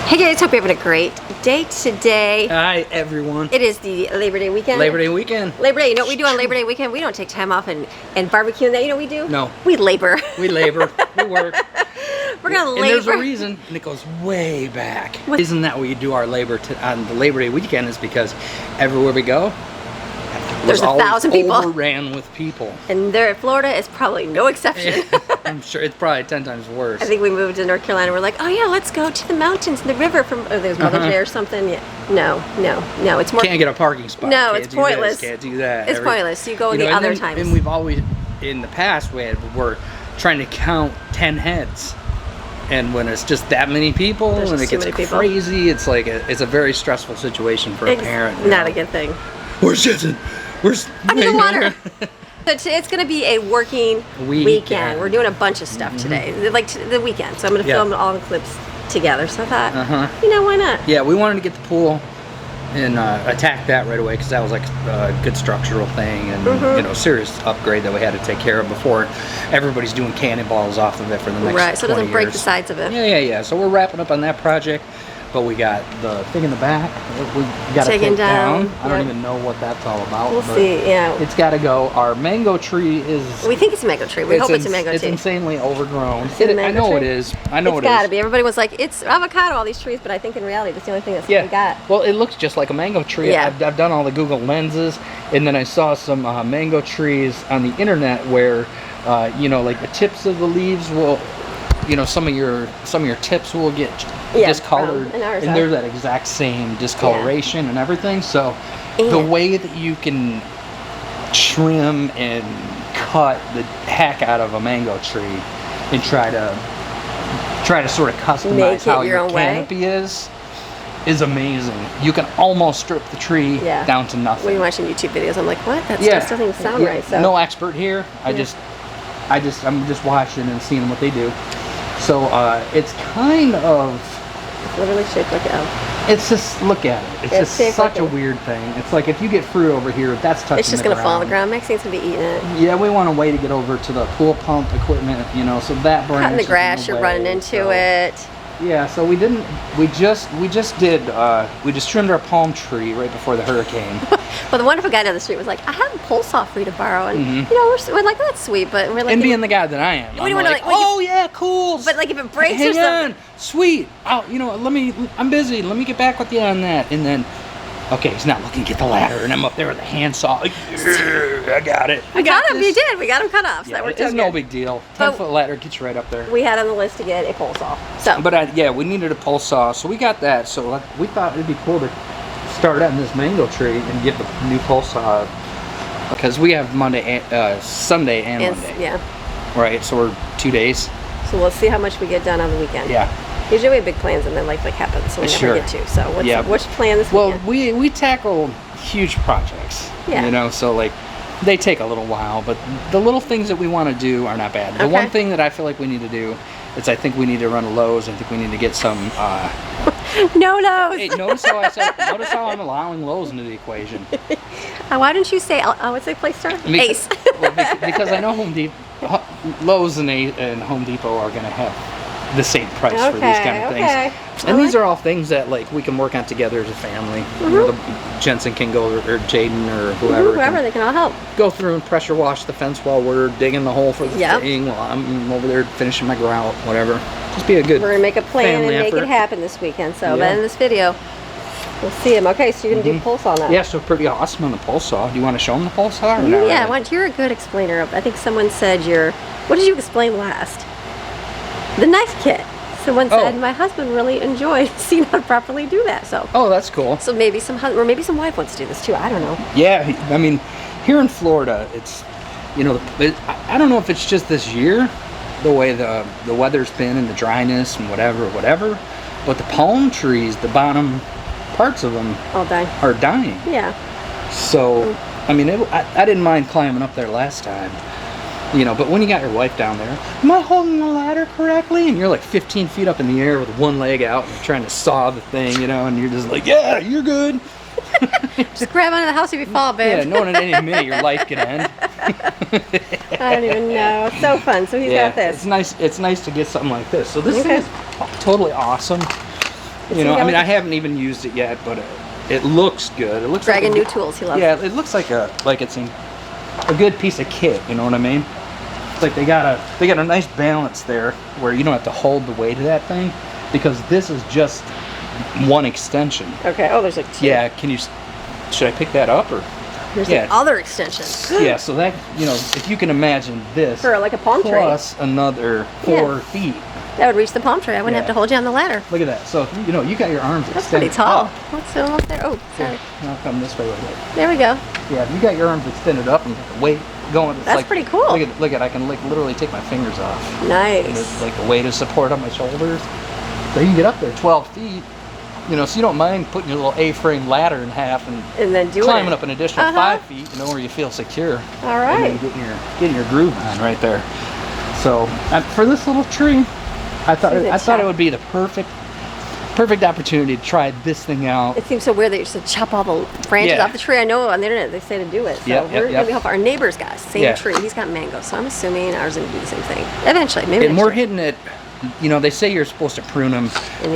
Hey guys, hope you're having a great day today. Hi everyone. It is the Labor Day weekend. Labor Day weekend. Labor Day, you know what we do on Labor Day weekend? We don't take time off and barbecue and that. You know what we do? No. We labor. We labor. We work. We're gonna labor. And there's a reason, and it goes way back. The reason that we do our labor on the Labor Day weekend is because everywhere we go, there's 1,000 people. Overran with people. And there at Florida is probably no exception. I'm sure it's probably 10 times worse. I think we moved to North Carolina. We're like, oh yeah, let's go to the mountains and the river from. Oh, there's Mother's Day or something. Yeah. No. It's more. Can't get a parking spot. No, Can't it's pointless. Can't do that. It's pointless. You go the other times. And we've always, in the past, we're trying to count 10 heads. And when it's just that many people and it gets crazy, it's like it's a very stressful situation for a parent. Not a good thing. Where's Jensen? I'm in the water. It's going to be a working weekend. We're doing a bunch of stuff today, like the weekend. So I'm going to film all the clips together. So I thought, you know, why not? Yeah, we wanted to get the pool and attack that right away because that was like a good structural thing and you know, serious upgrade that we had to take care of before everybody's doing cannonballs off of it for the next 20 years. So it doesn't break the sides of it. Yeah. So we're wrapping up on that project. But we got the thing in the back. We got to take down. I don't even know what that's all about. We'll see. Yeah. It's got to go. Our mango tree is. We think it's a mango tree. We hope it's a mango tree. It's insanely overgrown. I know it is. I know it is. It's got to be. Everybody was like, it's avocado, all these trees, but I think in reality, that's the only thing that's we got. Well, it looks just like a mango tree. Yeah. I've done all the Google lenses, and then I saw some mango trees on the internet where, you know, like the tips of the leaves will. You know, some of your tips will get discolored, and they're that exact same discoloration and everything. So the way that you can trim and cut the heck out of a mango tree and try to sort of customize how your canopy is amazing. You can almost strip the tree down to nothing. When you're watching YouTube videos, I'm like, what? That just doesn't even sound right. So. No expert here. I'm just watching and seeing what they do. So it's kind of. It's literally shaped like an L. It's just, look at it. It's just such a weird thing. It's like if you get fruit over here, that's touching the ground. It's just going to fall on the ground. Maxie's going to be eating it. Yeah, we want a way to get over to the pool pump equipment, you know, so that branch. Cutting the grass, you're running into it. Yeah, so we just trimmed our palm tree right before the hurricane. Well, the wonderful guy down the street was like, I have a pole saw for you to borrow, and you know, we're like, that's sweet, but we're like, and being the guy that I am, I'm like, oh yeah, cool. But like if it breaks or something, hang on, sweet. Oh, you know, I'm busy. Let me get back with you on that, and then. Okay, he's not looking to get the ladder, and I'm up there with a handsaw. I got it. We got him. You did. We got him cut off. So that worked out it's no big deal. 10-foot ladder gets you right up there. We had on the list to get a pole saw. So. But we needed a pole saw, so we got that. So we thought it'd be cool to start on this mango tree and get the new pole saw because we have Sunday and Monday. Yeah. Right. So we're 2 days. So we'll see how much we get done on the weekend. Yeah. Usually we have big plans and then life happens, so we never get to. So what's your plan this weekend? Well, we tackle huge projects. Yeah. You know, so like they take a little while, but the little things that we want to do are not bad. The one thing that I feel like we need to do is I think we need to run a Lowe's. I think we need to get some. No Lowe's. Hey, notice how I'm allowing Lowe's into the equation. Why don't you say what's the place start? Ace. Because I know Lowe's and Home Depot are going to have the same price for these kind of things. And these are all things that like we can work on together as a family. You know, Jensen can go, or Jaden, or whoever. They can all help. Go through and pressure wash the fence while we're digging the hole for the thing, while I'm over there finishing my grout, whatever. Just be a good. We're gonna make a plan and make it happen this weekend. So, but in this video, we'll see him. Okay, so you're gonna do pole saw now. Yeah, so pretty awesome on the pole saw. Do you want to show him the pole saw? Or not yeah, really? You're a good explainer of. I think someone said what did you explain last? The knife kit. Someone said my husband really enjoyed seeing how to properly do that. So. Oh, that's cool. So maybe some wife wants to do this too. I don't know. Yeah, I mean, here in Florida, it's, you know, I don't know if it's just this year, the way the weather's been and the dryness and whatever, but the palm trees, the bottom parts of them, are dying. Yeah. So, I mean, I didn't mind climbing up there last time. You know, but when you got your wife down there, am I holding the ladder correctly? And you're like 15 feet up in the air with one leg out and trying to saw the thing, you know, and you're just like, yeah, you're good. Just grab onto the house if you fall, babe. Yeah, knowing at any minute your life can end. I don't even know. It's so fun. So he's got this. It's nice to get something like this. So this thing is totally awesome. You know, I mean, I haven't even used it yet, but it looks good. It looks dragging like new tools. He loves. Yeah, it looks like it's a good piece of kit. You know what I mean? It's like they got a nice balance there where you don't have to hold the weight of that thing, because this is just one extension. Okay. Oh, there's like 2. Yeah. Should I pick that up or? There's the other extension. Yeah. So that, you know, if you can imagine this for like a palm tree plus another 4 feet. That would reach the palm tree. I wouldn't have to hold you on the ladder. Look at that. So, you know, you got your arms That's extended. pretty tall. Up. What's almost there? Oh, sorry. Yeah, I'll come this way with it. There we go. Yeah, you got your arms extended up and you got the weight going. It's That's like, pretty cool. Look at I can like literally take my fingers off. Nice. And it's like the weight of support on my shoulders. So you can get up there 12 feet. You know, so you don't mind putting your little A-frame ladder in half and then climbing up an additional 5 feet, you know, where you feel secure. All right. And then getting your groove on right there. So for this little tree, I thought it would be the perfect opportunity to try this thing out. It seems so weird that you just chop all the branches off the tree. I know on the internet they say to do it. So we're gonna be helping our neighbor's guy. Same tree. He's got mango, so I'm assuming ours is gonna do the same thing. Eventually, maybe. And we're hitting it. You know, they say you're supposed to prune them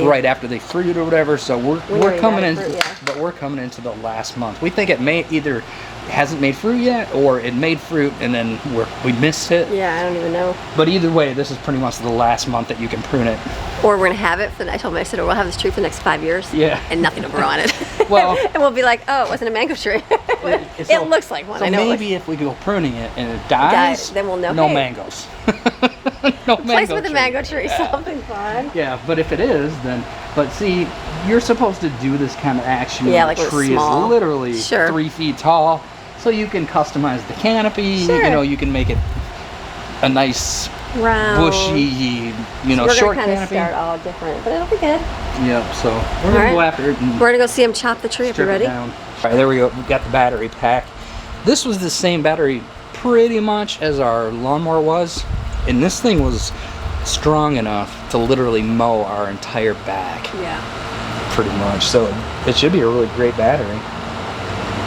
right after they fruit or whatever. So we're coming in, but we're coming into the last month. We think it may either hasn't made fruit yet, or it made fruit and then we missed it. Yeah, I don't even know. But either way, this is pretty much the last month that you can prune it. Or we're gonna have it for. I told him, I said, we'll have this tree for the next 5 years. Yeah. And nothing will grow on it. Well, and we'll be like, oh, it wasn't a mango tree. It looks like one. So I know. maybe if we go pruning it and it dies, then we'll know. No mangoes. No mango. Place with a mango tree, something fun. Yeah, but if it is, then. But see, you're supposed to do this kind of action. Yeah, like the tree is literally 3 feet tall, so you can customize the canopy. Sure. You know, you can make it a nice round, bushy, you know, so short canopy. We're gonna canopy. Start all different, but it'll be good. Yep. So we're gonna go after it. We're gonna go see him chop the tree. If you're ready. All right, there we go. We got the battery pack. This was the same battery pretty much as our lawnmower was, and this thing was strong enough to literally mow our entire back. Yeah. Pretty much. So it should be a really great battery.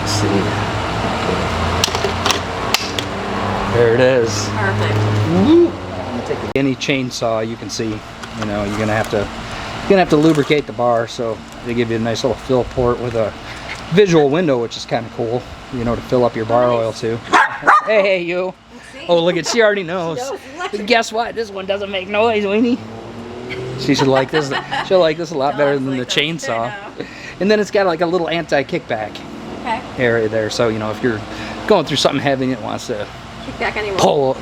Let's see. There it is. Perfect. Woo! I'm gonna take any chainsaw you can see. You know, you're gonna have to lubricate the bar, so they give you a nice little fill port with a visual window, which is kind of cool. You know, to fill up your bar oil too. Hey, you. Oh, look at, she already knows. Guess what? This one doesn't make noise, Weenie. She should like this. She'll like this a lot better than the chainsaw. And then it's got like a little anti-kickback area there. So, you know, if you're going through something heavy and it wants to pull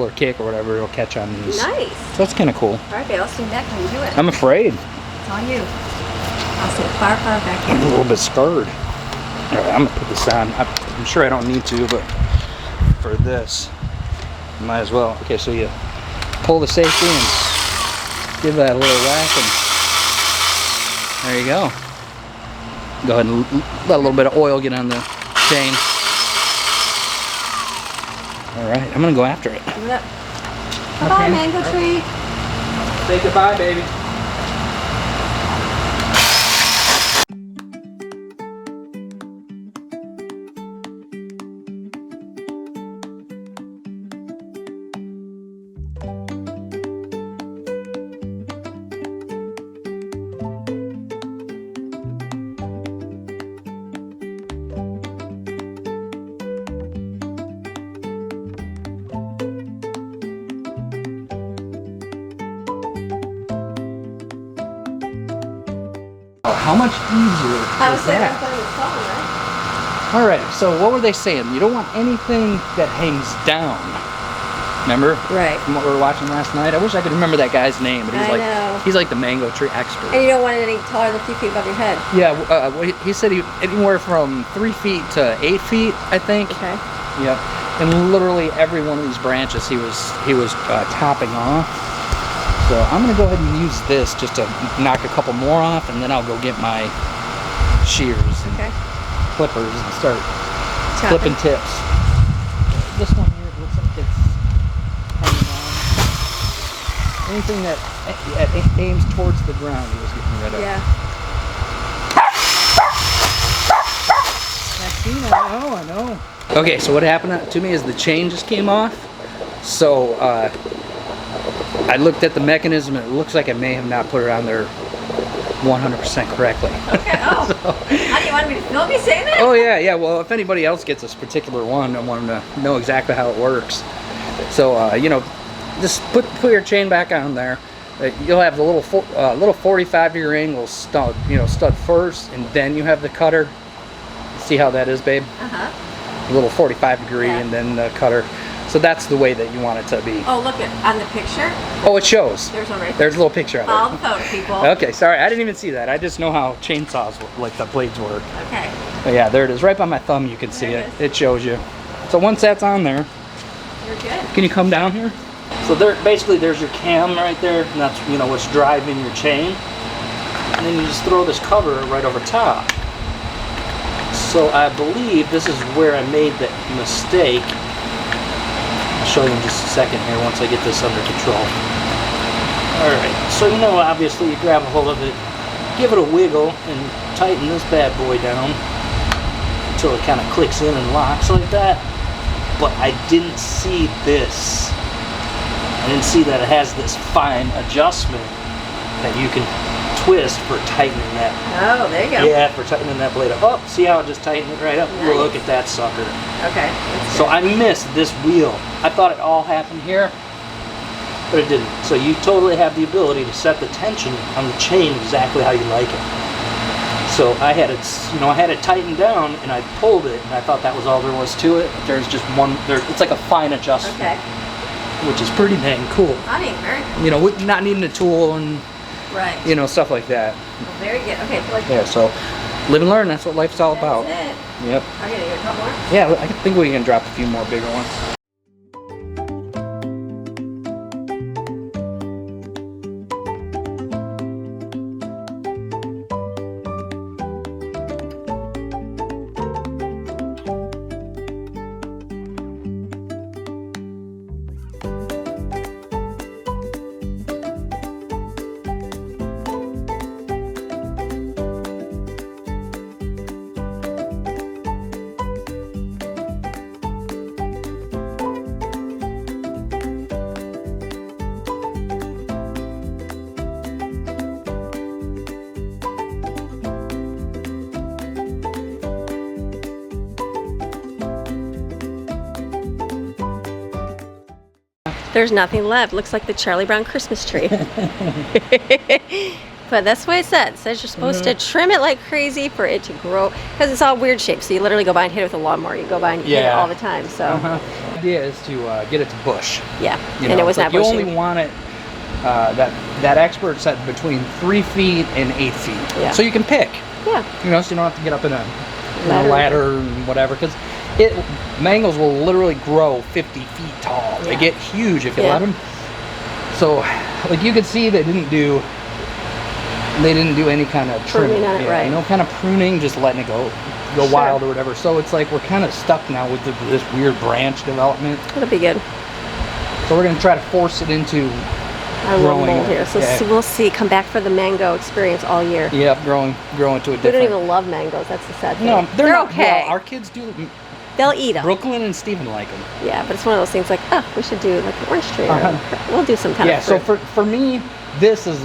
or kick or whatever, it'll catch on these. Nice. So that's kind of cool. All right, babe, I'll stand back and do it. I'm afraid. It's on you. I'll sit far back here. I'm a little bit scared. All right, I'm gonna put this on. I'm sure I don't need to, but for this, might as well. Okay, so you pull the safety and give that a little whack, and there you go. Go ahead and let a little bit of oil get on the chain. All right, I'm gonna go after it. Bye-bye, mango tree. Say goodbye, baby. How much easier is that? All right, so what were they saying? You don't want anything that hangs down. Remember? Right. From what we were watching last night? I wish I could remember that guy's name, but he's like the mango tree expert. And you don't want it any taller than 2 feet above your head. Yeah, he said anywhere from 3 feet to 8 feet, I think. Okay. Yep. And literally every one of these branches he was topping off. So I'm gonna go ahead and use this just to knock a couple more off, and then I'll go get my shears and clippers and start clipping tips. This one here looks like it's hanging on. Anything that aims towards the ground, he was getting rid of. Yeah. I know. Okay, so what happened to me is the chain just came off. So I looked at the mechanism and it looks like I may have not put it on there 100% correctly. Okay. Oh. So, how do you want me to film me saying that? Oh yeah. Well, if anybody else gets this particular one, I want them to know exactly how it works. So you know, just put your chain back on there. You'll have the little 45-degree angle stud, stud first, and then you have the cutter. See how that is, babe? A little 45-degree, and then the cutter. So that's the way that you want it to be. Oh, look on the picture. Oh, it shows. There's one right there. There's a little picture of it. Follow the photo, people. Okay, sorry, I didn't even see that. I just know how chainsaws, like the blades work. Okay. But yeah, there it is. Right by my thumb, you can see it. It shows you. So once that's on there, you're good. Can you come down here? So basically there's your cam right there, and that's what's driving your chain. And then you just throw this cover right over top. So I believe this is where I made the mistake. I'll show you in just a second here once I get this under control. Alright, so obviously you grab a hold of it, give it a wiggle, and tighten this bad boy down until it kind of clicks in and locks like that. But I didn't see this. I didn't see that it has this fine adjustment that you can twist for tightening that. Oh, there you go. Yeah, for tightening that blade up. Oh, see how it just tightened it right up? Nice. Look at that sucker. Okay. So I missed this wheel. I thought it all happened here, but it didn't. So you totally have the ability to set the tension on the chain exactly how you like it. So I had it, I had it tightened down, and I pulled it, and I thought that was all there was to it. There's just one. It's like a fine adjustment. Okay. Which is pretty dang cool. Funny, very cool. With not needing a tool and stuff like that. Well, very good. Okay, yeah. So live and learn. That's what life's all about. That's it. Yep. I'm gonna get a couple more. Yeah, I think we can drop a few more bigger ones. There's nothing left. Looks like the Charlie Brown Christmas tree. But that's what it said. It says you're supposed to trim it like crazy for it to grow, because it's all weird shapes. So you literally go by and hit it with a lawnmower. You go by and hit it all the time. So the idea is to get it to bush. Yeah, and it was not bushing. You only want it. That expert said between 3 feet and 8 feet. Yeah. So you can pick. Yeah. So you don't have to get up in a ladder and whatever, because mangos will literally grow 50 feet tall. Yeah. They get huge if you let them. So, like you can see, they didn't do any kind of trimming on it, right? No kind of pruning, just letting it go wild or whatever. So it's like we're kind of stuck now with this weird branch development. It'll be good. So we're gonna try to force it into growing here. So we'll see. Come back for the mango experience all year. Yeah, growing to a different. We don't even love mangoes. That's the sad thing. No, they're not, okay. Well, our kids do. They'll eat them. Brooklyn and Steven like them. Yeah, but it's one of those things like, we should do like an orange tree. We'll do some kind of fruit. So for me, this is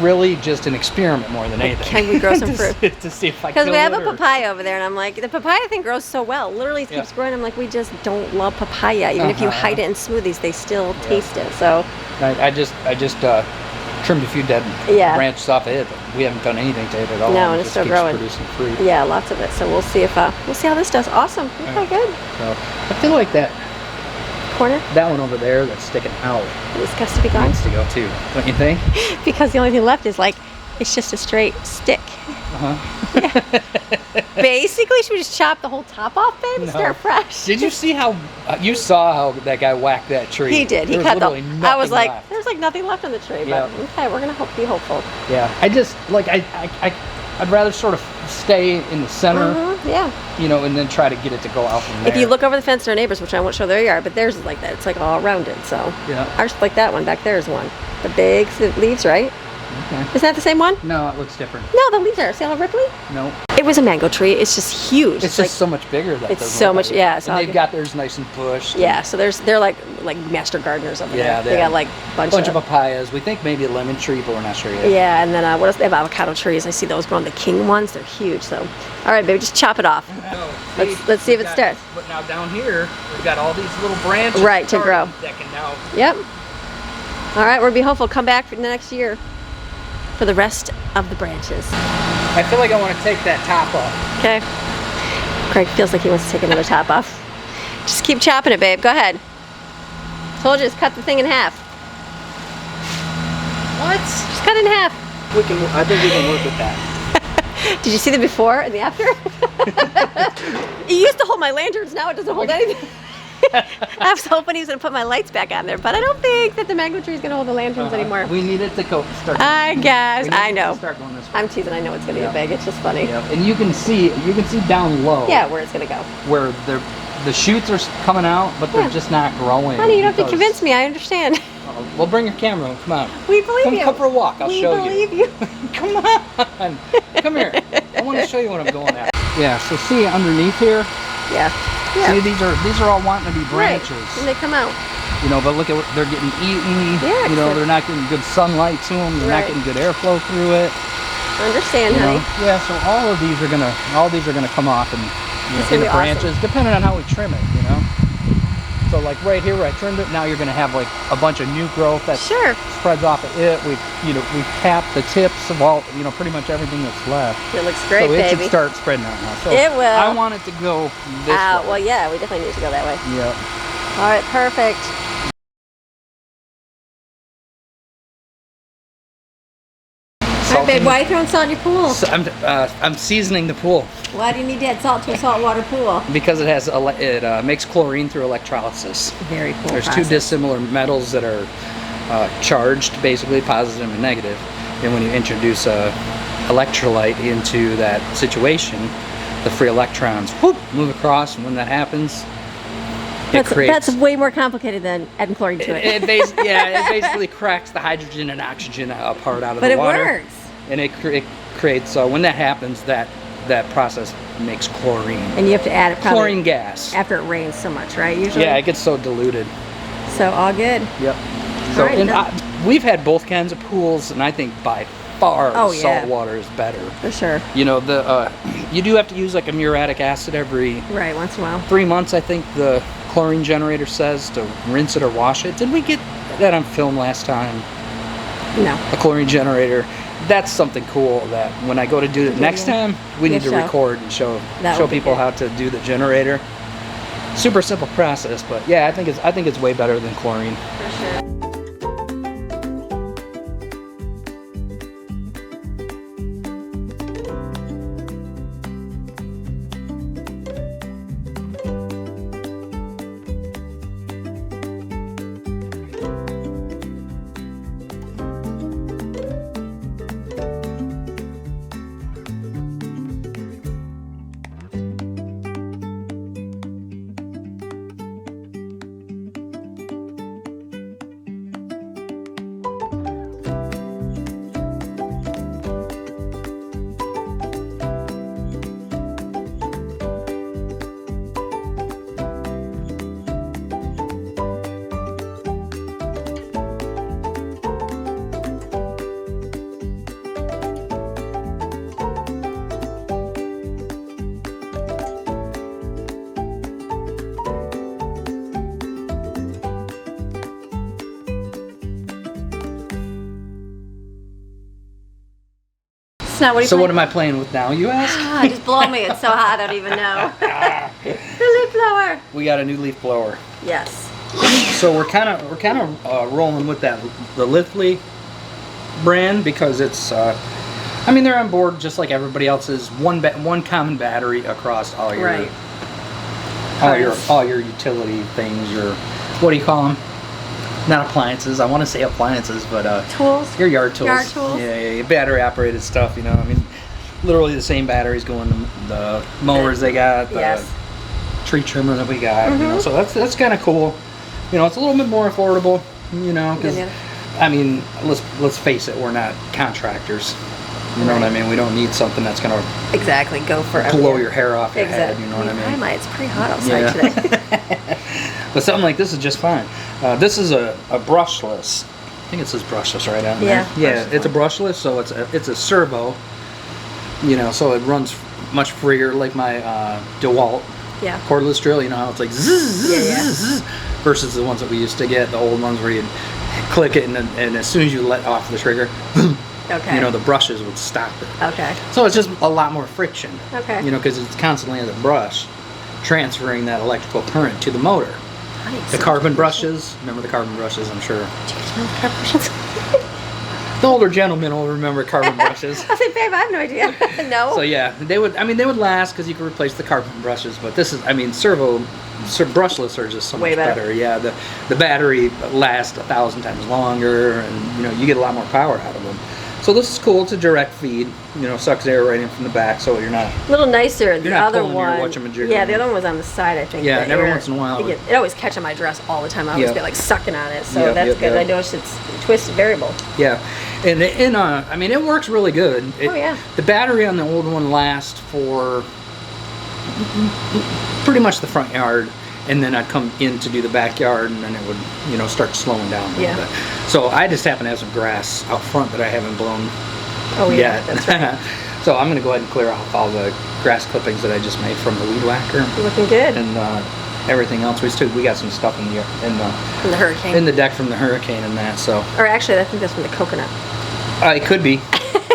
really just an experiment more than anything. Can we grow some fruit? to see if I can. Because we have a papaya over there, and I'm like, the papaya thing grows so well. Literally, it keeps growing. I'm like, we just don't love papaya. Even if you hide it in smoothies, they still taste it. So I just trimmed a few dead branches off of it, but we haven't done anything to it at all. No, and it's still growing. Producing fruit. Yeah, lots of it. So we'll see how this does. Awesome. Okay, good. So I feel like that corner, that one over there that's sticking out, this has to be gone. Needs to go too, don't you think? Because the only thing left is it's just a straight stick. Yeah. Basically, should we just chop the whole top off, babe, and start fresh? Did you see how you saw how that guy whacked that tree? He did. He cut I was like, there's like nothing left on the tree. But okay, we're gonna be hopeful. Yeah. I just I'd rather sort of stay in the center. And then try to get it to go out from there. If you look over the fence to our neighbors, which I won't show their yard, but theirs is like that. It's like all rounded. So ours, like that one back there, is one. The big leaves, right? Okay. Is that the same one? No, it looks different. No, the leaves are. See how Ripley? No. It was a mango tree. It's just huge. It's just so much bigger. That it's so much, yeah. And they've got theirs nice and pushed. Yeah, so they're like master gardeners over there. They got like bunch of papayas. We think maybe a lemon tree, but we're not sure yet. Yeah, and then what else? They have avocado trees. I see those growing. The king ones, they're huge. So, all right, baby, just chop it off. Let's see if it starts. But now down here, we've got all these little branches. Right, to grow. That can now. Yep. All right, we'll be hopeful. Come back for the next year for the rest of the branches. I feel like I want to take that top off. Okay. Craig feels like he wants to take another top off. Just keep chopping it, babe. Go ahead. Told you, just cut the thing in half. What? Just cut it in half. I think we can work with that. Did you see the before and the after? It used to hold my lanterns. Now it doesn't hold anything. I was hoping he was going to put my lights back on there, but I don't think that the mango tree is going to hold the lanterns anymore. We need it to start. I guess. I know. Start going this way. I'm teasing. I know it's going to be big. It's just funny. Yeah. And you can see down low. Yeah, where it's going to go. Where the shoots are coming out, but they're just not growing. Honey, you don't have to convince me. I understand. Well, bring your camera. Come on. We believe you. Come for a walk. I'll show you. We believe you. Come on. Come here. I want to show you what I'm going at. Yeah. So see underneath here. Yeah. See, these are all wanting to be branches. Right. And they come out. You know, but look at what they're getting eaten. Yeah. You know, they're not getting good sunlight to them. They're not getting good airflow through it. Understand, honey. Yeah. So all these are gonna come off and in the branches, depending on how we trim it. You know. So like right here where I trimmed it, now you're gonna have like a bunch of new growth that spreads off of it. We capped the tips of all, pretty much everything that's left. It looks great, so baby. So it should start spreading out now. So it will. I want it to go this way. Well, yeah, we definitely need to go that way. Yep. All right, perfect. All right, babe, why are you throwing salt in your pool? So I'm seasoning the pool. Why do you need to add salt to a saltwater pool? Because it makes chlorine through electrolysis. Very cool. There's two dissimilar metals that are charged, basically positive and negative. And when you introduce a electrolyte into that situation, the free electrons move across, and when that happens, that's way more complicated than adding chlorine to it. It basically cracks the hydrogen and oxygen apart out of the water. But it works. And it creates, when that happens, that process makes chlorine. And you have to add it chlorine gas after it rains so much, right? Usually. Yeah, it gets so diluted. So all good. Yep. So we've had both kinds of pools, and I think by far salt water is better. For sure. You know, you do have to use like a muriatic acid every once in a while. 3 months, I think the chlorine generator says, to rinse it or wash it. Did we get that on film last time? No. A chlorine generator. That's something cool that when I go to do it next time, we need to record and show people how to do the generator. Super simple process, but yeah, I think it's way better than chlorine. For sure. Now, what am I playing with now, you ask? Just blow me. It's so hot, I don't even know. The leaf blower. We got a new leaf blower. Yes. So we're kind of rolling with the Lithely brand because it's I mean, they're on board just like everybody else's. One common battery across all your all your utility things. Your, what do you call them? Not appliances. I want to say appliances, but tools. Your yard tools. Yard tools. Yeah, battery operated stuff. You know, I mean, literally the same batteries going to the mowers they got, the tree trimmer that we got. You know, so that's kind of cool. You know, it's a little bit more affordable. You know, because I mean, let's face it, we're not contractors. You know what I mean? We don't need something that's going to go for blow your hair off your head. You know what I mean? I might. It's pretty hot outside today. But something like this is just fine. This is a brushless. I think it says brushless right on there. Yeah, it's a brushless, so it's a servo. You know, so it runs much freer, like my DeWalt cordless drill. You know how it's like zzz, zzz, zzz, versus the ones that we used to get, the old ones where you'd click it and as soon as you let off the trigger, you know, the brushes would stop it. So it's just a lot more friction. You know, because it's constantly in the brush transferring that electrical current to the motor. The carbon brushes, remember the carbon brushes, I'm sure. The older gentlemen will remember carbon brushes. I said, babe, I have no idea. No. So yeah, they would last because you could replace the carbon brushes, but this is, I mean, brushless are just so much better. Yeah, the battery lasts 1,000 times longer, and you know, you get a lot more power out of them. So this is cool. It's a direct feed. You know, sucks air right in from the back, so you're not. A little nicer. The other one. Yeah, the other one was on the side, I think. Yeah, and every once in a while. It always catch on my dress all the time. I always get like sucking on it, so that's good. I noticed it's twisted variable. Yeah, and I mean, it works really good. The battery on the old one lasts for pretty much the front yard. And then I'd come in to do the backyard, and then it would, you know, start slowing down a little bit. So I just happen to have some grass out front that I haven't blown yet. That's right. So I'm going to go ahead and clear off all the grass clippings that I just made from the weed whacker. Looking good. And everything else. We got some stuff in the hurricane. In the deck from the hurricane and that. So. Or actually, I think that's from the coconut. It could be.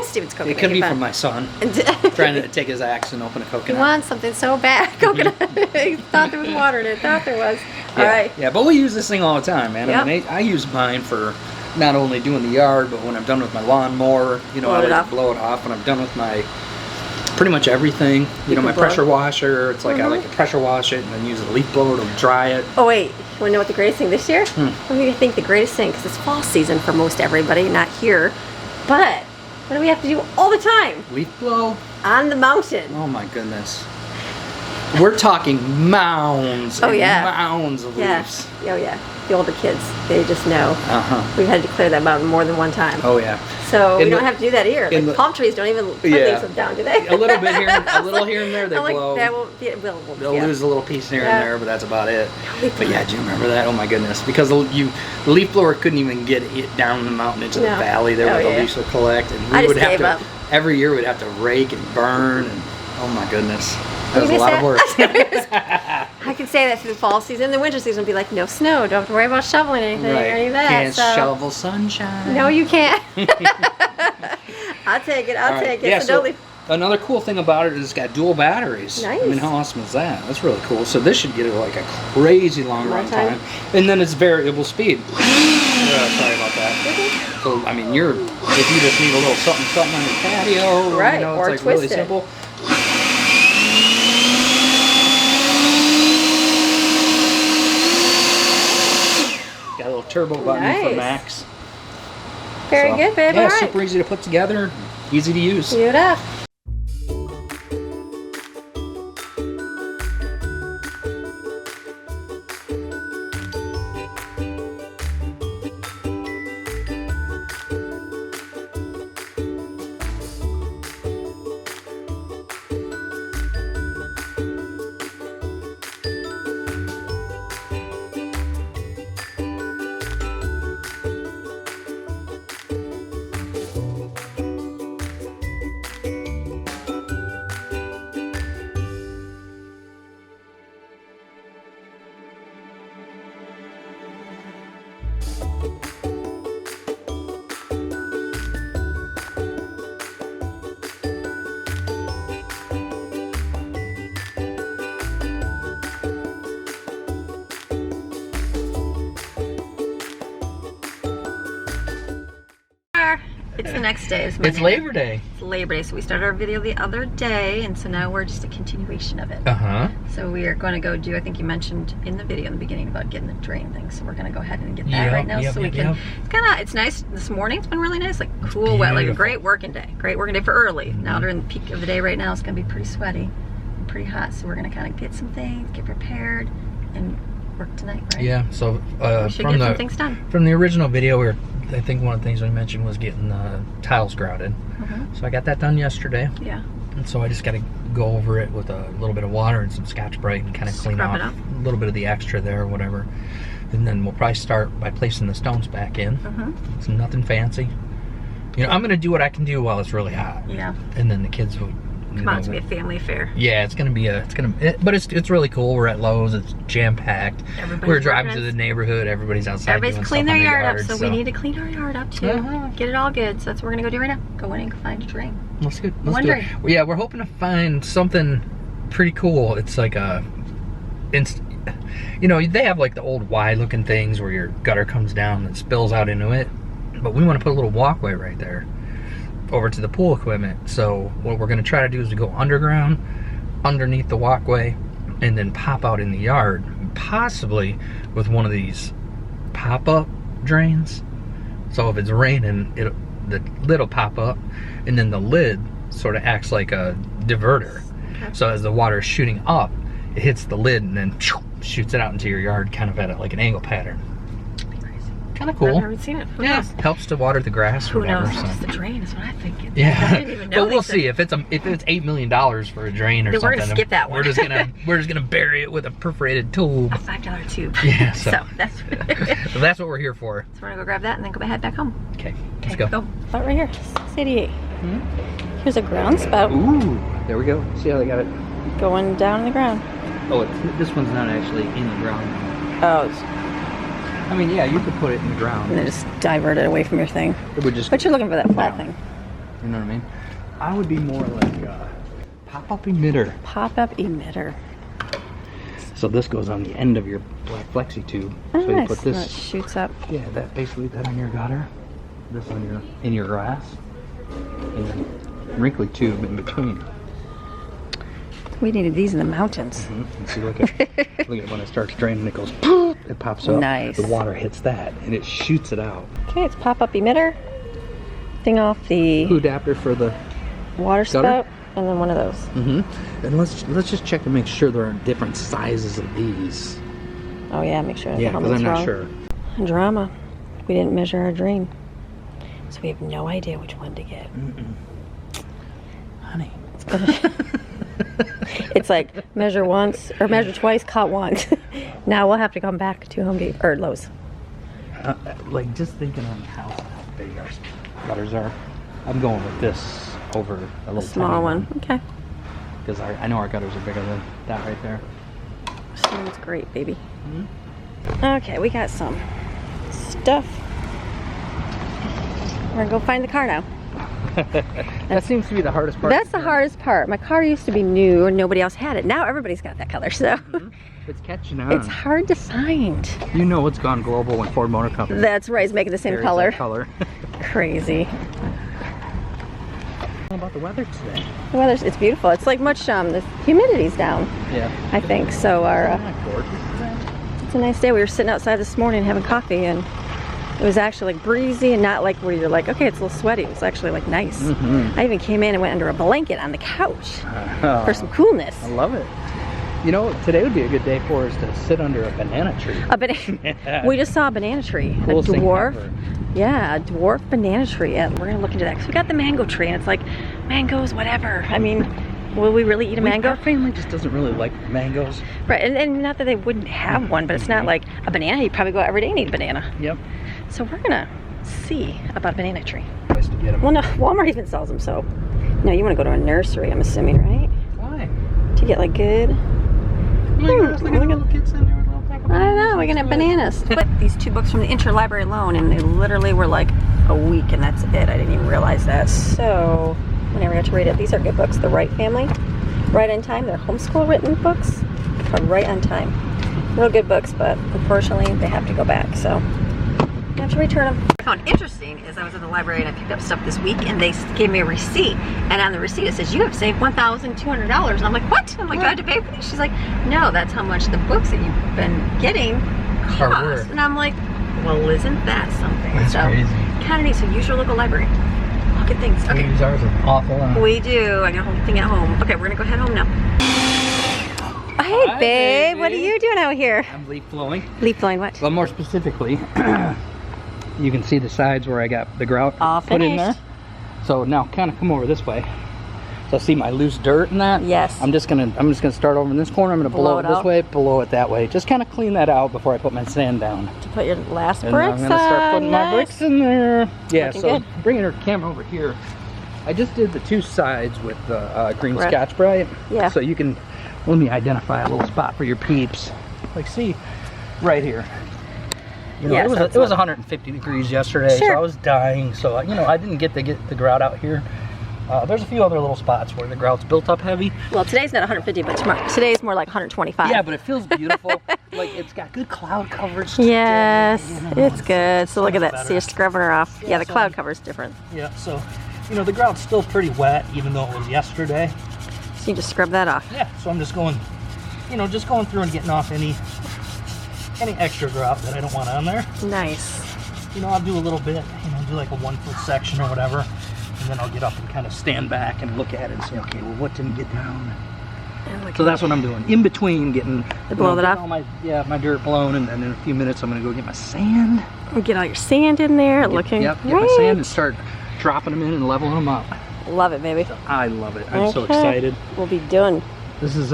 Steven's coconut. It could be from my son trying to take his axe and open a coconut. He wants something so bad. Coconut. He thought there was water in it. Thought there was. All right. Yeah, but we use this thing all the time, man. I mean, I use mine for not only doing the yard, but when I'm done with my lawnmower, you know, I like to blow it off. When I'm done with my pretty much everything, you know, my pressure washer. It's like I like to pressure wash it and then use a leaf blower to dry it. Oh wait, you want to know what the greatest thing this year? What do you think the greatest thing? Because it's fall season for most everybody, not here, but. What do we have to do all the time? Leaf blow? On the mountain. Oh my goodness. We're talking mounds and mounds of leaves. Oh yeah. The older kids, they just know. We've had to clear that mountain more than one time. Oh yeah. So we don't have to do that here. Like palm trees don't even put leaves down, do they? A little bit here, a little here and there they blow. They'll lose a little piece here and there, but that's about it. But yeah, do you remember that? Oh my goodness. Because the leaf blower couldn't even get it down the mountain into the valley there where the leaves would collect. And we would have to, every year we'd have to rake and burn and oh my goodness. That was a lot of work. I could say that through the fall season. The winter season would be like, no snow. Don't have to worry about shoveling anything or any of that. Can't shovel sunshine. No, you can't. I'll take it. I'll take it. Yeah, so another cool thing about it is it's got dual batteries. Nice. I mean, how awesome is that? That's really cool. So this should get like a crazy long run time. And then it's variable speed. Sorry about that. So, I mean, if you just need a little something on your patio, you know, it's like really simple. Got a little turbo button for Max. Very good, babe. Yeah, super easy to put together, easy to use. Beautiful. It's the next day. It's Labor Day. It's Labor Day. So we started our video the other day, and so now we're just a continuation of it. So we are going to go do, I think you mentioned in the video in the beginning about getting the drain thing. So we're going to go ahead and get that right now. So we can, it's nice. This morning it's been really nice, like cool, wet, like a great working day. Great working day for early. Now during the peak of the day right now, it's going to be pretty sweaty and pretty hot. So we're going to kind of get some things, get prepared, and work tonight, right? Yeah, so we should get some things done. From the original video, we were I think one of the things we mentioned was getting the tiles grouted. So I got that done yesterday. Yeah. And so I just got to go over it with a little bit of water and some Scotch-Brite and kind of clean off a little bit of the extra there or whatever. And then we'll probably start by placing the stones back in. It's nothing fancy. You know, I'm going to do what I can do while it's really hot. Yeah. And then the kids will... Come on, it's gonna be a family affair. Yeah, it's gonna be but it's really cool. We're at Lowe's. It's jam packed. We're driving to the neighborhood. Everybody's outside. Everybody's cleaning their yard up, so we need to clean our yard up too. Get it all good. So that's what we're gonna go do right now. Go in and find a drain. Let's do it. Yeah, we're hoping to find something pretty cool. It's like you know, they have like the old Y-looking things where your gutter comes down and spills out into it, but we want to put a little walkway right there over to the pool equipment. So what we're going to try to do is to go underground underneath the walkway and then pop out in the yard, possibly with one of these pop-up drains. So if it's raining, the lid will pop up, and then the lid sort of acts like a diverter. So as the water is shooting up, it hits the lid and then shoots it out into your yard, kind of at like an angle pattern. Kind of cool. I've never seen it. Who knows? Helps to water the grass. Who whatever, knows? so. It's the drain is what I think. Yeah, I didn't even know. but we'll see if it's $8 million for a drain or then something. We're gonna skip that one. We're just gonna bury it with a perforated tube. A $5 tube. Yeah. So that's so that's what we're here for. So we're gonna go grab that and then head back home. Okay. Let's go. Spot right here. 688. Here's a ground spout. Ooh. There we go. See how they got it going down in the ground. Oh, this one's not actually in the ground. Oh. I mean, yeah, you could put it in the ground. And then just divert it away from your thing. It would just. But you're looking for that flat thing. You know what I mean? I would be more like a pop-up emitter. Pop-up emitter. So this goes on the end of your black flexi tube. Oh, so you nice. put this. And it shoots up. Yeah, that on your gutter. This on in your grass. And then wrinkly tube in between. We needed these in the mountains. And see, look at when it starts draining, it goes. It pops up. Nice. The water hits that, and it shoots it out. Okay, it's pop-up emitter. Thing off the adapter for the water gutter? spout, and then one of those. And let's just check to make sure there are different sizes of these. Oh yeah, make sure. Yeah, because I'm not sure. Drama. We didn't measure our drain, so we have no idea which one to get. Honey, it's gonna. It's like measure once or measure twice, cut once. Now we'll have to come back to Home Depot or Lowe's. Like just thinking on how big our gutters are, I'm going with this over a little small one. Okay. Because I know our gutters are bigger than that right there. Sounds great, baby. Okay, we got some stuff. We're gonna go find the car now. That seems to be the hardest part. That's the hardest part. My car used to be new and nobody else had it. Now everybody's got that color, so it's catching on. It's hard to find. You know it's gone global when Ford Motor Company. That's right. It's making the same color. Crazy. How about the weather today? The weather's it's beautiful. It's like much the humidity's down. Yeah. I think so. It's a nice day. We were sitting outside this morning having coffee and it was actually like breezy and not like where you're like, okay, it's a little sweaty. It was actually like nice. I even came in and went under a blanket on the couch for some coolness. I love it. You know, today would be a good day for us to sit under a banana tree. We just saw a banana tree. Coolest a dwarf. Thing ever. Yeah, a dwarf banana tree. And we're going to look into that. Because we got the mango tree and it's like, mangoes, whatever. I mean, will we really eat a mango? Our family just doesn't really like mangoes. Right, and not that they wouldn't have one, but it's not like a banana. You'd probably go out every day and eat a banana. Yep. So we're gonna see about a banana tree. Nice to get them. Well, no, Walmart even sells them. So, no, you want to go to a nursery, I'm assuming, right? Why? To get like good. Look at little kids in there with little pack of I don't know. We're gonna have bananas. But these 2 books from the interlibrary loan, and they literally were like a week, and that's it. I didn't even realize that. So, I never got to read it. These are good books. The Right Family, Right on Time. They're homeschool written books, but right on time. Real good books, but unfortunately they have to go back. So. You have to return them. What I found interesting is I was at the library and I picked up stuff this week and they gave me a receipt, and on the receipt it says you have saved $1,200, and I'm like, what? I'm like, do I have to pay for these? She's like, no, that's how much the books that you've been getting cost. And I'm like, well, isn't that something? That's crazy. Kind of neat. So use your local library. Look at things. Okay. We use ours an awful lot. We do. I got a whole thing at home. Okay, we're gonna go head home now. Hey, Hi, babe. What are you doing out here? I'm leaf blowing. Leaf blowing what? Well, more specifically, you can see the sides where I got the grout all put in there. So now kind of come over this way. So see my loose dirt in that? Yes. I'm just gonna start over in this corner. I'm gonna blow it this way, blow it that way. Just kind of clean that out before I put my sand down. To put your last bricks I'm gonna start putting my bricks in there. Yeah, looking so good. bringing her camera over here. I just did the 2 sides with the green Scotch Brite. Yeah. So you can, let me identify a little spot for your peeps. Like see, right here. You know, it was 150 degrees yesterday, so I was dying. So you know, I didn't get the grout out here. There's a few other little spots where the grout's built up heavy. Well, today's not 150, but today's more like 125. Yeah, but it feels beautiful. Like it's got good cloud coverage. Yes, you know, it's good. So look at that. better. See, you're scrubbing her off. Yeah, Yeah, the so cloud cover's different. Yeah, so you know the grout's still pretty wet, even though it was yesterday. So you just scrub that off. Yeah, so I'm just going, you know, just going through and getting off any extra grout that I don't want on there. Nice. You know, I'll do a little bit. You know, do like a 1 foot section or whatever. And then I'll get up and kind of stand back and look at it and say, okay, well, what didn't get down? So that's what I'm doing. In between getting blow it off. all my dirt blown, and in a few minutes I'm going to go get my sand. Get all your sand in there, looking Get great. my sand and start dropping them in and leveling them up. Love it, baby. I love it. I'm so excited. We'll be done. This is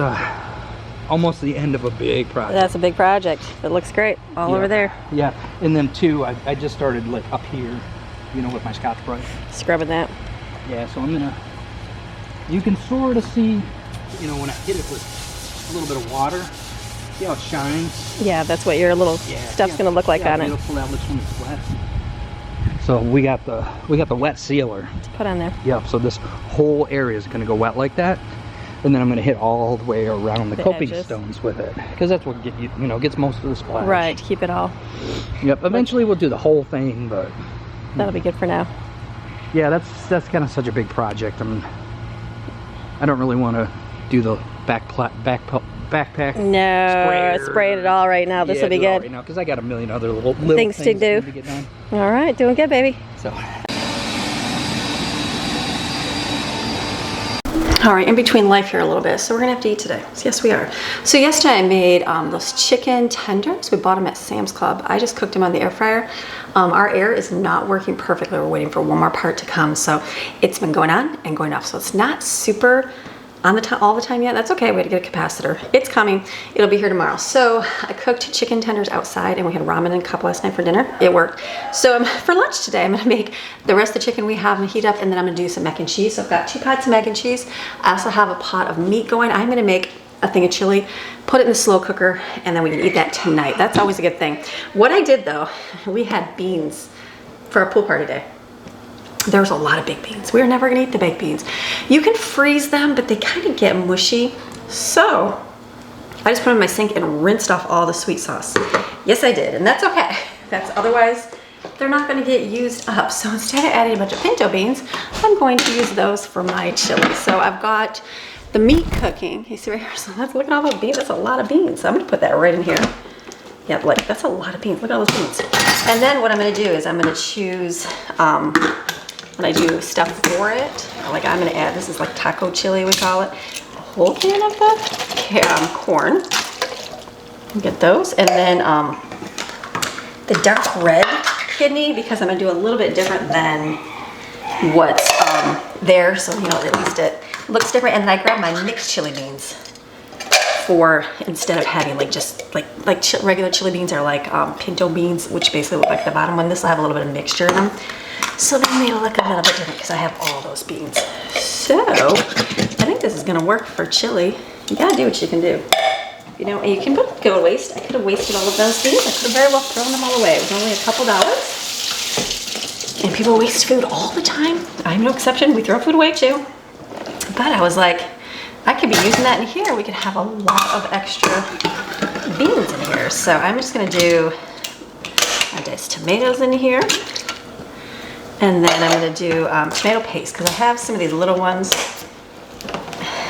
almost the end of a big project. That's a big project. It looks great all over there. Yeah, and then too, I just started like up here, you know, with my Scotch Brite. Scrubbing that. Yeah, so I'm gonna, you can sort of see, you know, when I hit it with a little bit of water, see how it shines? Yeah, that's what your little stuff's gonna look like on it. Beautiful, that looks when it's wet. So we got the wet sealer. To put on there. Yep, so this whole area is gonna go wet like that. And then I'm gonna hit all the way around the coping edges. stones with it. Because that's what gets most of the splash. Right, keep it all. Yep, eventually we'll do the whole thing, but That'll be good for now. yeah, that's kind of such a big project. I don't really want to do the backpack. No, spray it all right now. This will be good. Right now, because I got a million other little Things to do. To get done. All right, doing good, baby. So. All right, in between life here a little bit, so we're gonna have to eat today. So yes, we are. So yesterday I made those chicken tenders. We bought them at Sam's Club. I just cooked them on the air fryer. Our air is not working perfectly. We're waiting for one more part to come. So it's been going on and going off. So it's not super on the all the time yet. That's okay. We had to get a capacitor. It's coming. It'll be here tomorrow. So I cooked chicken tenders outside, and we had ramen and cup last night for dinner. It worked. So for lunch today, I'm gonna make the rest of the chicken we have and heat up, and then I'm gonna do some mac and cheese. So I've got 2 pots of mac and cheese. I also have a pot of meat going. I'm gonna make a thing of chili, put it in the slow cooker, and then we can eat that tonight. That's always a good thing. What I did though, we had beans for our pool party day. There's a lot of baked beans. We're never gonna eat the baked beans. You can freeze them, but they kind of get mushy. So I just put them in my sink and rinsed off all the sweet sauce. Yes, I did, and that's okay. Otherwise, they're not gonna get used up. So instead of adding a bunch of pinto beans, I'm going to use those for my chili. So I've got the meat cooking. You see right here, so look at all those beans. That's a lot of beans. So I'm gonna put that right in here. Yeah, like that's a lot of beans. Look at all those beans. And then what I'm gonna do is I'm gonna choose, when I do stuff for it, like I'm gonna add, this is like taco chili we call it, a whole can of the corn. Get those, and then the dark red kidney, because I'm gonna do a little bit different than what's there, so you know at least it looks different. And then I grab my mixed chili beans for, instead of having like just like regular chili beans are like pinto beans, which basically look like the bottom one. This will have a little bit of mixture in them. So they may look a little bit different because I have all those beans. So I think this is gonna work for chili. You gotta do what you can do. You know, and you can go to waste. I could have wasted all of those beans. I could have very well thrown them all away. It was only a couple dollars. And people waste food all the time. I'm no exception. We throw food away too. But I was like, I could be using that in here. We could have a lot of extra beans in here. So I'm just gonna do, I diced tomatoes in here. And then I'm gonna do tomato paste, because I have some of these little ones.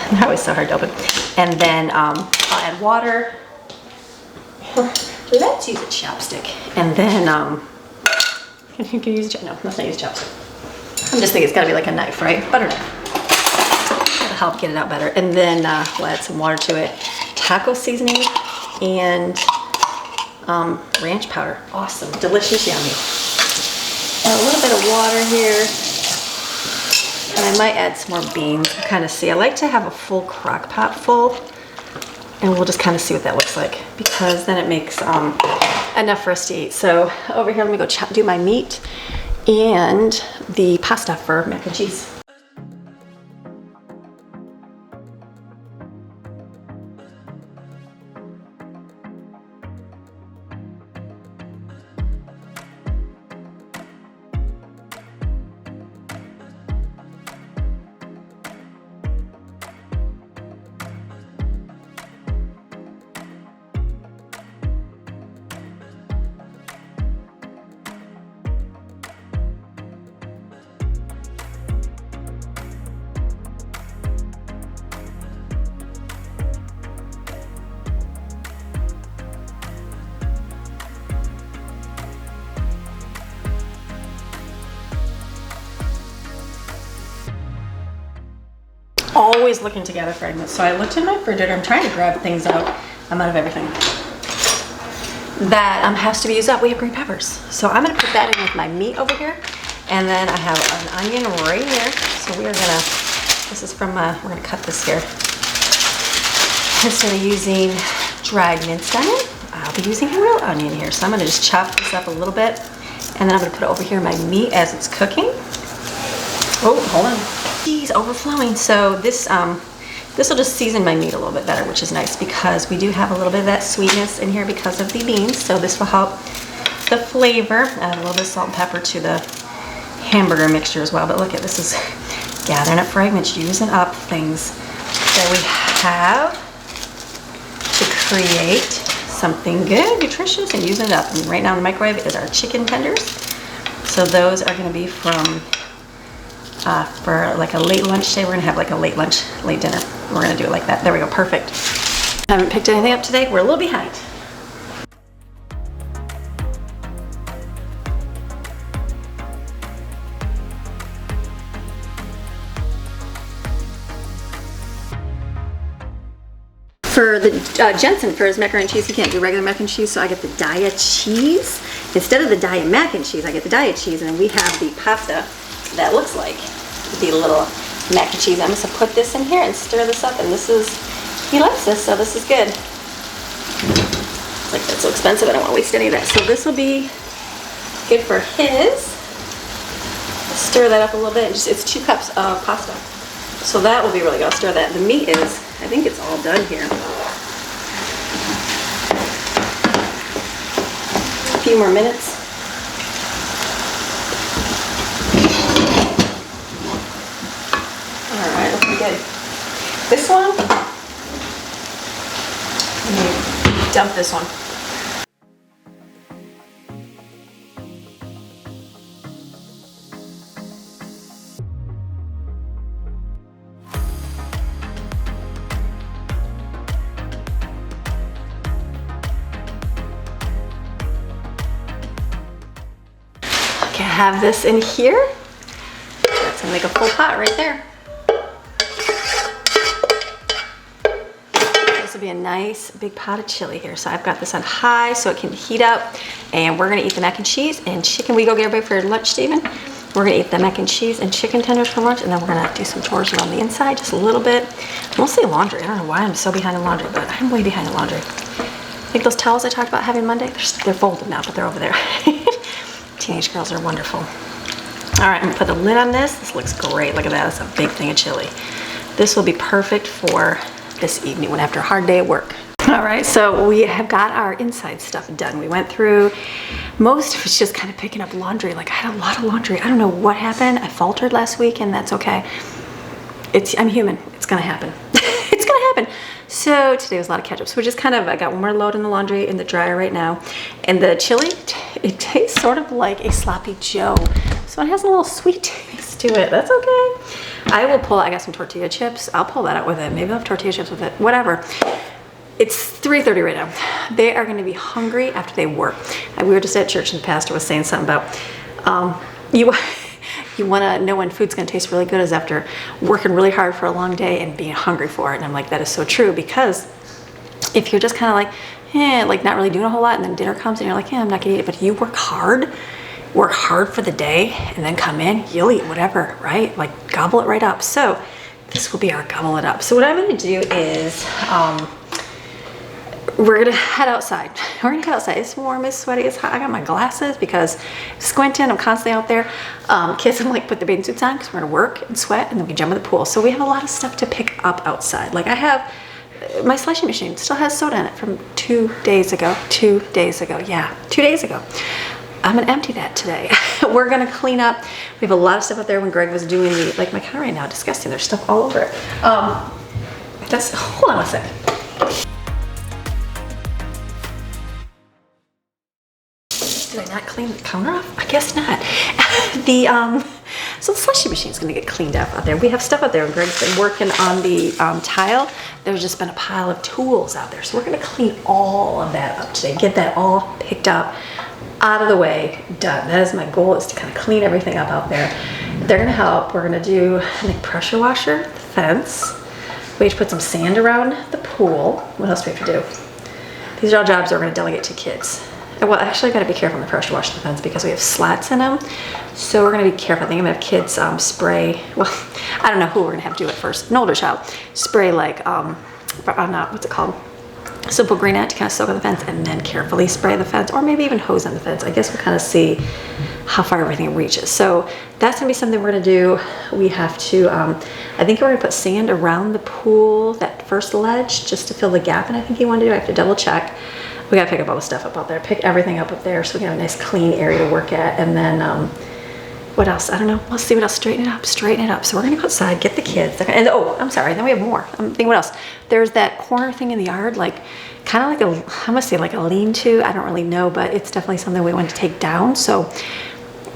They're always so hard to open. And then I'll add water. Let's use a chopstick. And then, you can use, no, let's not use a chopstick. I'm just thinking it's gotta be like a knife, right? Butter knife. That'll help get it out better. And then we'll add some water to it. Taco seasoning and ranch powder. Awesome, delicious, yummy. a little bit of water here. And I might add some more beans to kind of see. I like to have a full crock pot full. And we'll just kind of see what that looks like, because then it makes enough for us to eat. So over here, let me go do my meat and the pasta for mac and cheese. Always looking to gather fragments. So I looked in my refrigerator. I'm trying to grab things out. I'm out of everything. That has to be used up. We have green peppers. So I'm going to put that in with my meat over here. And then I have an onion right here. So we are going to, this is from, we're going to cut this here. Instead of using dried minced onion, I'll be using a real onion here. So I'm going to just chop this up a little bit. And then I'm going to put it over here in my meat as it's cooking. Oh, hold on. Cheese overflowing. So this will just season my meat a little bit better, which is nice because we do have a little bit of that sweetness in here because of the beans. So this will help the flavor. Add a little bit of salt and pepper to the hamburger mixture as well. But look at this, is gathering up fragments, using up things that we have to create something good, nutritious, and using it up. And right now in the microwave is our chicken tenders. So those are going to be from for like a late lunch today. We're gonna have like a late lunch, late dinner. We're gonna do it like that. There we go, perfect. I haven't picked anything up today. We're a little behind. For the Jensen, for his macaroni and cheese, he can't do regular mac and cheese, so I get the Daiya cheese. Instead of the Daiya mac and cheese, I get the Daiya cheese, and then we have the pasta that looks like the little mac and cheese. I'm just gonna put this in here and stir this up, and this is, he likes this, so this is good. It's like, that's so expensive, I don't want to waste any of that. So this will be good for his. Stir that up a little bit, and just, it's 2 cups of pasta. So that will be really good. I'll stir that. The meat is, I think it's all done here. A few more minutes. Alright, looking good. This one, let me dump this one. Okay, I have this in here. That's gonna make a full pot right there. This will be a nice big pot of chili here. So I've got this on high so it can heat up, and we're gonna eat the mac and cheese and chicken. We go get everybody for lunch, Stephen. We're gonna eat the mac and cheese and chicken tenders for lunch, and then we're gonna do some chores around the inside, just a little bit. Mostly laundry. I don't know why I'm so behind in laundry, but I'm way behind in laundry. I think those towels I talked about having Monday, they're folded now, but they're over there. Teenage girls are wonderful. All right, I'm gonna put the lid on this. This looks great. Look at that, that's a big thing of chili. This will be perfect for this evening when after a hard day at work. All right, so we have got our inside stuff done. We went through, most of it's just kind of picking up laundry. Like I had a lot of laundry. I don't know what happened. I faltered last week, and that's okay. I'm human, it's gonna happen. It's gonna happen. So today was a lot of ketchup. So we just kind of, I got one more load in the laundry in the dryer right now. And the chili, it tastes sort of like a sloppy Joe. So it has a little sweet taste to it. That's okay. I will pull, I got some tortilla chips. I'll pull that out with it. Maybe I'll have tortilla chips with it, whatever. It's 3:30 right now. They are gonna be hungry after they work. We were just at church and the pastor was saying something about, you wanna know when food's gonna taste really good is after working really hard for a long day and being hungry for it. And I'm like, that is so true, because if you're just kind of like, like not really doing a whole lot, and then dinner comes and you're like, I'm not gonna eat it, but you work hard work hard for the day and then come in, you'll eat whatever, right? Like gobble it right up. So this will be our gobble it up. So what I'm gonna do is, we're gonna head outside. We're gonna head outside. It's warm, it's sweaty, it's hot. I got my glasses because squinting, I'm constantly out there. Kids, I'm like, put the bathing suits on because we're gonna work and sweat and then we jump in the pool. So we have a lot of stuff to pick up outside. Like I have, my slushie machine still has soda in it from 2 days ago. 2 days ago, yeah, 2 days ago. I'm gonna empty that today. We're gonna clean up. We have a lot of stuff out there when Greg was doing the, like my car right now, disgusting. There's stuff all over it. Hold on a second. Did I not clean the counter off? I guess not. So the slushie machine's gonna get cleaned up out there. We have stuff out there and Greg's been working on the tile. There's just been a pile of tools out there. So we're gonna clean all of that up today. Get that all picked up, out of the way, done. That is my goal, is to kind of clean everything up out there. They're gonna help. We're gonna do, I think, pressure washer, the fence. We have to put some sand around the pool. What else do we have to do? These are all jobs that we're gonna delegate to kids. Well, actually, I gotta be careful on the pressure wash the fence because we have slats in them. So we're gonna be careful. I think I'm gonna have kids spray, well, I don't know who we're gonna have to do it first. An older child. Spray like, what's it called? Simple green to kind of soak on the fence and then carefully spray the fence, or maybe even hose on the fence. I guess we'll kind of see how far everything reaches. So that's gonna be something we're gonna do. We have to, I think we're gonna put sand around the pool, that first ledge, just to fill the gap. And I think you want to do, I have to double check. We gotta pick up all the stuff up there, pick everything up there so we can have a nice clean area to work at. And then, what else? I don't know. Let's see what else. Straighten it up, straighten it up. So we're gonna go outside, get the kids. And oh, I'm sorry, then we have more. I'm thinking what else? There's that corner thing in the yard, like kind of like a, I'm gonna say like a lean-to. I don't really know, but it's definitely something we want to take down. So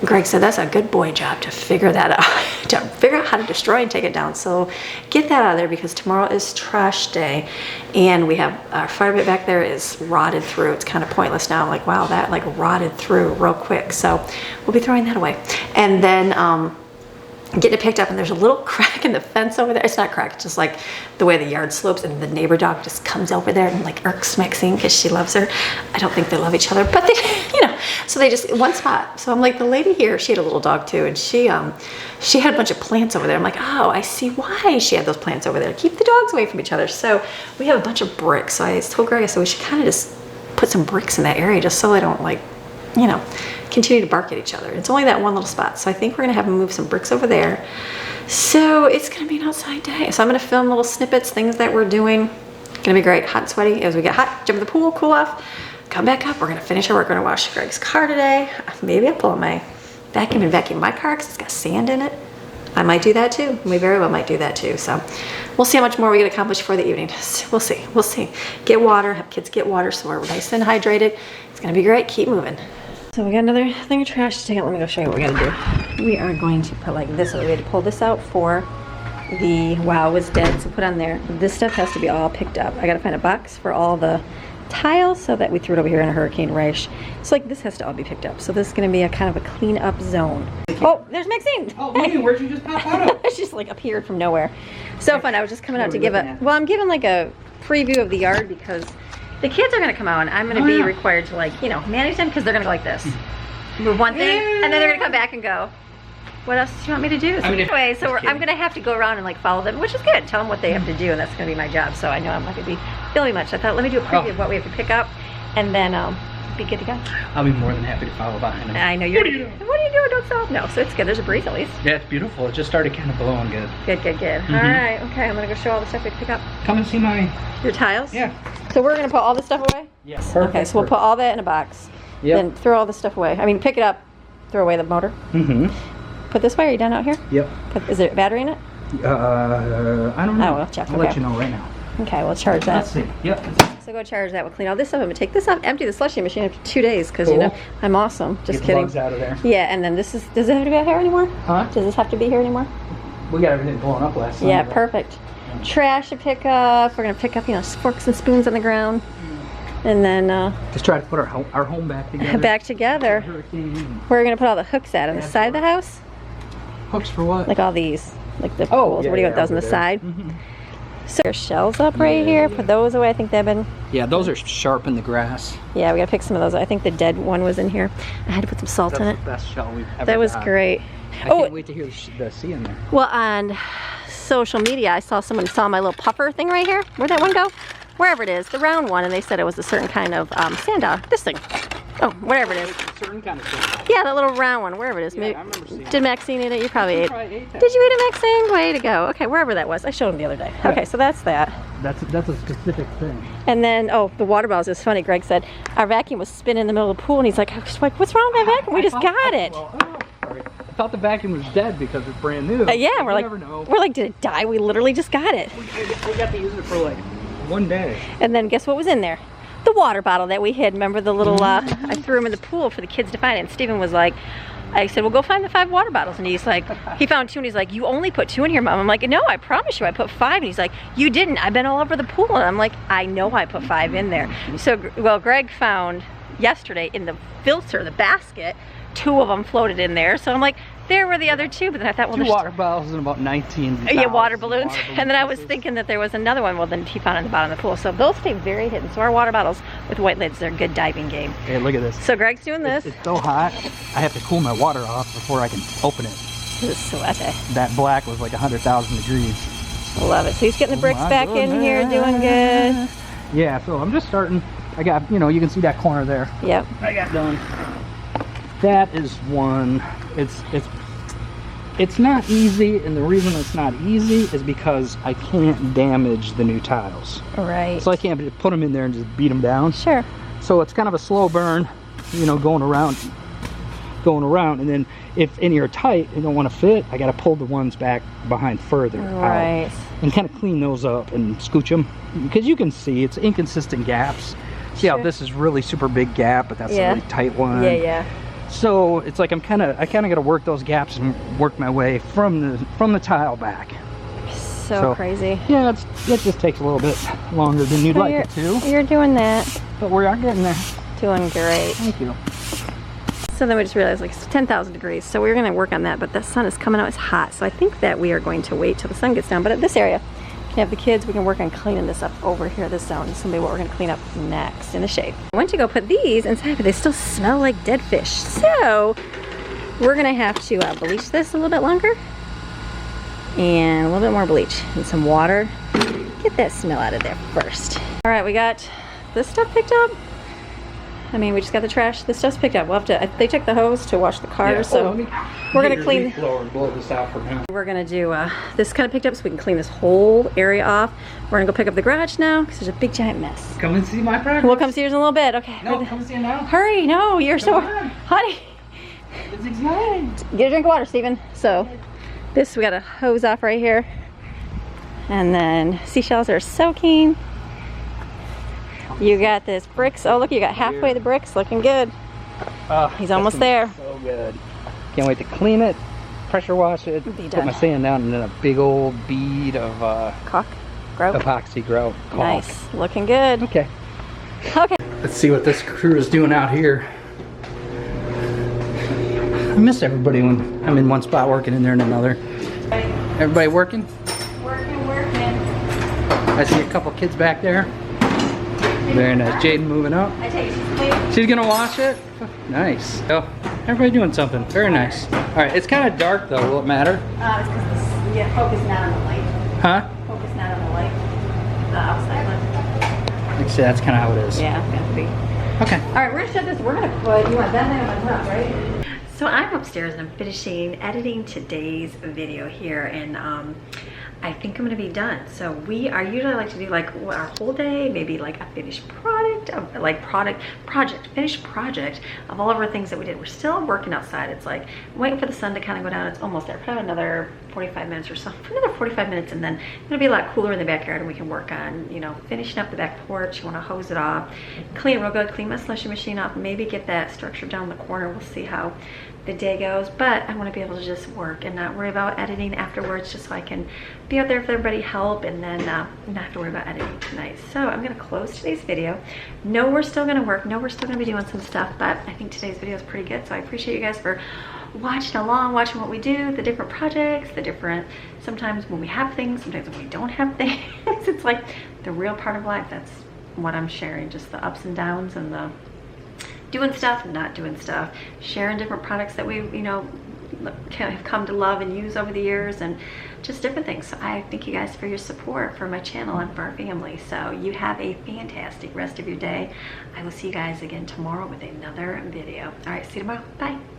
Greg said that's a good boy job to figure that out, to figure out how to destroy and take it down. So get that out of there because tomorrow is trash day and we have our fire pit back there is rotted through. It's kind of pointless now. I'm like, wow, that like rotted through real quick. So we'll be throwing that away. And then getting it picked up and there's a little crack in the fence over there. It's not cracked, it's just like the way the yard slopes and the neighbor dog just comes over there and like irks Maxine because she loves her. I don't think they love each other, but they, you know, so they just, one spot. So I'm like, the lady here, she had a little dog too and she had a bunch of plants over there. I'm like, oh, I see why she had those plants over there. Keep the dogs away from each other. So we have a bunch of bricks. So I told Greg, so we should kind of just put some bricks in that area just so they don't like, you know, continue to bark at each other. It's only that one little spot. So I think we're gonna have them move some bricks over there. So it's gonna be an outside day. So I'm gonna film little snippets, things that we're doing. Gonna be great, hot and sweaty. As we get hot, jump in the pool, cool off, come back up. We're gonna finish our work. We're gonna wash Greg's car today. Maybe I'll pull out my vacuum and vacuum my car because it's got sand in it. I might do that too. We very well might do that too. So we'll see how much more we get accomplished for the evening. We'll see, we'll see. Get water, have kids get water so we're nice and hydrated. It's gonna be great, keep moving. So we got another thing of trash to take out. Let me go show you what we gotta do. We are going to put like this, we had to pull this out for the wow was dead, so put on there. This stuff has to be all picked up. I gotta find a box for all the tiles so that we threw it over here in a hurricane rash. So like this has to all be picked up. So this is gonna be a kind of a clean up zone. Oh, there's Maxine. Oh, hey, where'd you just pop out of? She just like appeared from nowhere. So fun, I was just coming out to give a, well, I'm giving like a preview of the yard because the kids are gonna come out and I'm gonna be required to like, you know, manage them because they're gonna go like this. Move one thing and then they're gonna come back and go, what else do you want me to do? So anyway, so I'm gonna have to go around and like follow them, which is good. Tell them what they have to do and that's gonna be my job. So I know I'm not gonna be filming much. I thought let me do a preview of what we have to pick up and then be good to go. I'll be more than happy to follow behind them. I know you're. What are you doing? What are you doing? Don't stop. No, so it's good. There's a breeze at least. Yeah, it's beautiful. It just started kind of blowing good. Good, good, good. All right, okay. I'm gonna go show all the stuff we have to pick up. Come and see my... Your tiles? Yeah. So we're gonna put all this stuff away? Yes. Okay, so we'll put all that in a box. Yep. Then throw all this stuff away. I mean, pick it up, throw away the motor. Mm-hmm. Put this way. Are you done out here? Yep. Is there a battery in it? I don't know. Oh, we'll check. I'll let you know right now. Okay, we'll charge that. Let's see. Yep. So go charge that. We'll clean all this up. I'm gonna take this off, empty the slushie machine after 2 days because you know I'm awesome. Just Get kidding. The bugs out of there. Yeah, and then this is. Does it have to be out here anymore? Huh? Does this have to be here anymore? We got everything blown up last time. Yeah, perfect. Trash to pick up. We're gonna pick up, you know, forks and spoons on the ground, and then just try to put our home back together. Back together. Where are we gonna put all the hooks at? On the side of the house? Hooks for what? Like all these, like the poles. Yeah, what do you want those on the there. side? So there's shells up right here. Put those away. I think they've been... Yeah, those are sharp in the grass. Yeah, we gotta pick some of those. I think the dead one was in here. I had to put some salt in it. That's the best shell we've ever That was got. great. I can't wait to hear the sea in there. Well, on social media, I saw someone saw my little puffer thing right here. Where'd that one go? Wherever it is, the round one, and they said it was a certain kind of sand dollar. This thing. Oh, whatever it is. A certain kind of sand. Yeah, that little round one, wherever it is. Yeah, Maybe, I remember seeing did Maxine eat it? You probably ate. ate that. Did you eat it, Maxine? Way to go. Okay, wherever that was. I showed him the other day. Yeah. Okay, so that's that. That's a specific thing. And then, oh, the water bottles is funny. Greg said our vacuum was spinning in the middle of the pool, and he's like, what's wrong with my vacuum? We just got it. Sorry. I thought the vacuum was dead because it's brand new. Yeah, we're like, never know. we're like, did it die? We literally just got it. We got to use it for like 1 day. And then guess what was in there? The water bottle that we hid. Remember the little, I threw him in the pool for the kids to find it. And Steven was like, I said, well, go find the 5 water bottles. And he's like, he found 2 and he's like, you only put 2 in here, Mom. I'm like, no, I promise you I put 5. And he's like, you didn't. I've been all over the pool. And I'm like, I know I put 5 in there. So, well, Greg found yesterday in the filter, the basket, 2 of them floated in there. So I'm like, there were the other 2, but then I thought, well, 2 there's water bottles and about 19. yeah, water balloons. And then I was thinking that there was another one. Well, then he found it at the bottom of the pool. So those stay very hidden. So our water bottles with white lids, they're a good diving game. Hey, look at this. So Greg's doing this. It's so hot, I have to cool my water off before I can open it. This is sweaty. That black was like 100,000 degrees. Love it. So he's getting the bricks back in here, doing good. Yeah, so I'm just starting. I got, you know, you can see that corner there. Yep. I got done. That is one. It's not easy, and the reason it's not easy is because I can't damage the new tiles. Right. So I can't put them in there and just beat them down. Sure. So it's kind of a slow burn, you know, going around, and then if any are tight and don't want to fit, I got to pull the ones back behind further Right. out and kind of clean those up and scooch them, because you can see it's inconsistent gaps. See how this is really super big gap, but that's a really tight one. Yeah, yeah. So it's like I kind of got to work those gaps and work my way from the tile back. So crazy. Yeah, it just takes a little bit longer than you'd like it to. You're doing that. But we are getting there. Doing great. Thank you. So then we just realized like it's 10,000 degrees. So we're going to work on that, but the sun is coming out. It's hot. So I think that we are going to wait till the sun gets down. But at this area, we can have the kids. We can work on cleaning this up over here. This zone is going to be what we're going to clean up next in the shade. I went to go put these inside, but they still smell like dead fish. So we're going to have to bleach this a little bit longer. And a little bit more bleach and some water. Get that smell out of there first. All right, we got this stuff picked up. I mean, we just got the trash. This stuff's picked up. We'll have to. They took the hose to wash the car, so we're gonna clean. Blow this out for now. We're gonna do this kind of picked up so we can clean this whole area off. We're gonna go pick up the garage now because there's a big giant mess. Come and see my progress. We'll come see yours in a little bit. Okay. No, come see it now. Hurry! No, you're so, honey. It's exciting. Get a drink of water, Steven. So this we got a hose off right here, and then seashells are soaking. You got this bricks. Oh, look, you got halfway the bricks. Looking good. He's almost there. So good. Can't wait to clean it, pressure wash it, Be put done. my sand down, and then a big old bead of Caulk. Grout. epoxy grout. Caulk. Nice. Looking good. Okay. Okay. Let's see what this crew is doing out here. I miss everybody when I'm in one spot working and they're in another. Everybody working? Working. I see a couple kids back there. Very nice. Jaden moving up. I take it. She's gonna wash it? Nice. Oh, everybody doing something. Very nice. Alright, it's kind of dark though. Will it matter? It's because focus not on the light. Huh? Focus not on the light. The outside light. Like I said, that's kind of how it is. Yeah, it's gonna be. Okay. Alright, we're gonna shut this. We're gonna put, you want that thing on top, right? So I'm upstairs and I'm finishing editing today's video here, and I think I'm gonna be done. So we are usually like to do like our whole day, maybe like a finished product, finished project of all of our things that we did. We're still working outside. It's like I'm waiting for the sun to kind of go down. It's almost there. Probably another 45 minutes or so. For another 45 minutes, and then it'll be a lot cooler in the backyard, and we can work on, you know, finishing up the back porch. You want to hose it off, clean it real good, clean my slushy machine off, maybe get that structure down the corner. We'll see how the day goes, but I want to be able to just work and not worry about editing afterwards, just so I can be out there for everybody, help, and then not have to worry about editing tonight. So I'm going to close today's video. No, we're still going to work. No, we're still going to be doing some stuff, but I think today's video is pretty good. So I appreciate you guys for watching along, watching what we do, the different projects, the different, sometimes when we have things, sometimes when we don't have things. It's like the real part of life. That's what I'm sharing, just the ups and downs and the doing stuff, not doing stuff, sharing different products that we, you know, have come to love and use over the years, and just different things. So I thank you guys for your support for my channel and for our family. So you have a fantastic rest of your day. I will see you guys again tomorrow with another video. All right, see you tomorrow. Bye.